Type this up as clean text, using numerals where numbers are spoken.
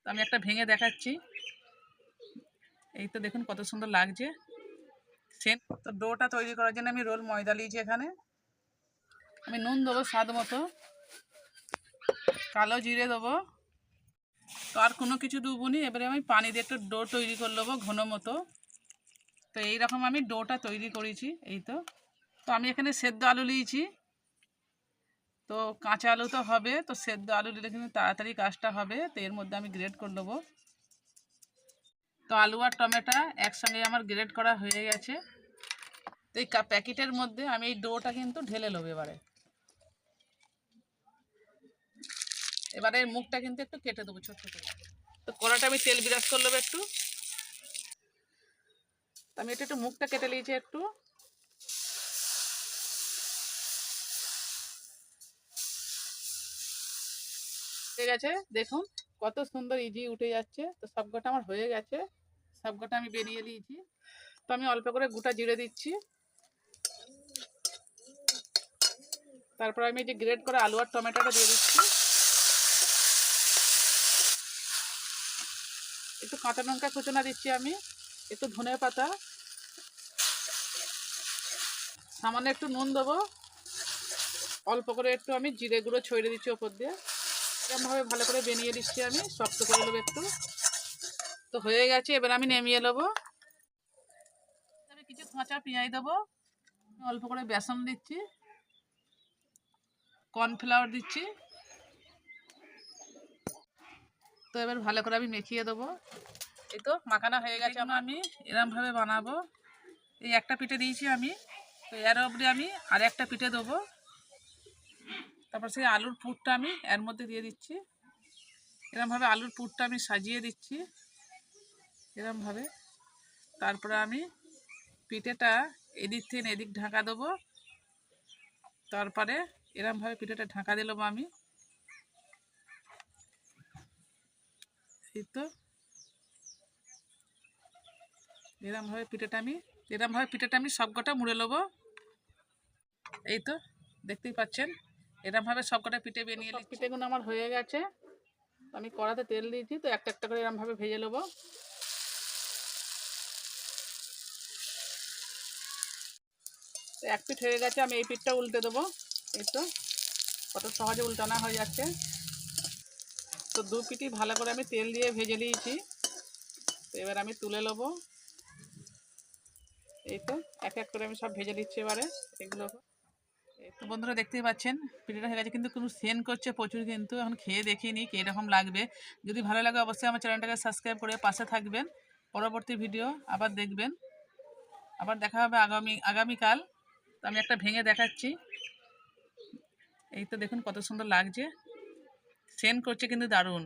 তো আমি একটা ভেঙে দেখাচ্ছি। এই তো দেখুন কত সুন্দর লাগছে। সেম তো ডোটা তৈরি করার জন্য আমি রোল ময়দা নিয়েছি। এখানে আমি নুন দেবো স্বাদ মতো, কালো জিরে দেবো, তো আর কোনো কিছু দেবো নি। এবারে আমি পানি দিয়ে একটু ডো তৈরি করে নেবো ঘন মতো। তো এইরকম আমি ডোটা তৈরি করেছি। এই তো তো আমি এখানে সেদ্ধ আলু নিয়েছি। তো কাঁচা আলু তো হবে, তো সেদ্ধ আলু দিলে কিন্তু তাড়াতাড়ি কাজটা হবে। তো এর মধ্যে আমি গ্রেট করে নেবো। তো আলু আর টমেটো একসঙ্গে আমার গ্রেট করা হয়ে গেছে। তো এই প্যাকেটের মধ্যে আমি এই ডোটা কিন্তু ঢেলে নেবো। এবারে মুখটা কিন্তু একটু কেটে দেবো ছোট্ট করে। তো কড়াটা আমি তেল বিরাজ করে নেবো একটু। আমি এটা একটু মুখটা কেটে নিয়েছি একটু। হয়ে গেছে দেখুন কত সুন্দর ইজি উঠে যাচ্ছে। তো সবকটা আমার হয়ে গেছে, সবকটা আমি বেরিয়ে নিয়েছি। তো আমি অল্প করে গোটা জিরে দিচ্ছি। তারপর আমি যে গ্রেট করা আলু আর টমেটোটা দিয়ে দিচ্ছি। একটু কাঁচা লঙ্কা কুচনা দিচ্ছি আমি, একটু ধনে পাতা, সামান্য একটু নুন দেবো, অল্প করে একটু আমি জিরে গুঁড়ো ছড়িয়ে দিচ্ছি ওপর দিয়ে। এরকমভাবে ভালো করে বেনিয়ে দিচ্ছি আমি, শক্ত করে নেবো একটু। তো হয়ে গেছে, এবার আমি নামিয়ে নেবো। আমি কিছু কাঁচা পেঁয়াজ দেবো, অল্প করে বেসন দিচ্ছি, কর্নফ্লাওয়ার দিচ্ছি। তো এবার ভালো করে আমি মেখিয়ে দেবো। এই তো মাখানো হয়ে গেছে। আমি এরমভাবে বানাবো। এই একটা পিঠে দিয়েছি আমি, তো এর উপরে আমি আর একটা পিঠে দেবো। তারপর সেই আলুর পুরটা আমি এর মধ্যে দিয়ে দিচ্ছি। এরমভাবে আলুর পুরটা আমি সাজিয়ে দিচ্ছি এরমভাবে। তারপরে আমি পিঠেটা এদিক থেকে এদিক ঢাকা দেবো। তারপরে এরমভাবে পিঠেটা ঢাকা দিলাম আমি। এই তো এরমভাবে পিঠেটা আমি সবকটা মুড়ে নেবো। এই তো দেখতেই পাচ্ছেন, এরমভাবে সবকটা পিঠে বানিয়ে নিচ্ছি। পিঠেগুলো আমার হয়ে গেছে। আমি কড়াতে তেল দিয়েছি, তো একটা একটা করে এরমভাবে ভেজে নেবো। তো এক পিঠ হয়ে গেছে, আমি এই পিঠটা উল্টে দেবো। এই তো কত সহজে উল্টানো হয়ে যাচ্ছে। তো দু পিঠই ভালো করে আমি তেল দিয়ে ভেজে নিয়েছি। তো এবার আমি তুলে নেবো। এই তো এক এক করে আমি সব ভেজে দিচ্ছি এবারে এগুলো। তো বন্ধুরা দেখতেই পাচ্ছেন পিঠেটা হয়ে গেছে, কিন্তু কোনো সেন্ট করছে প্রচুর। কিন্তু এখন খেয়ে দেখিনি কীরকম লাগবে। যদি ভালো লাগে অবশ্যই আমার চ্যানেলটাকে সাবস্ক্রাইব করে পাশে থাকবেন। পরবর্তী ভিডিও আবার দেখবেন। আবার দেখা হবে আগামীকাল। তো আমি একটা ভেঙে দেখাচ্ছি। এই তো দেখুন কত সুন্দর লাগছে, সেন্ট করছে কিন্তু দারুণ।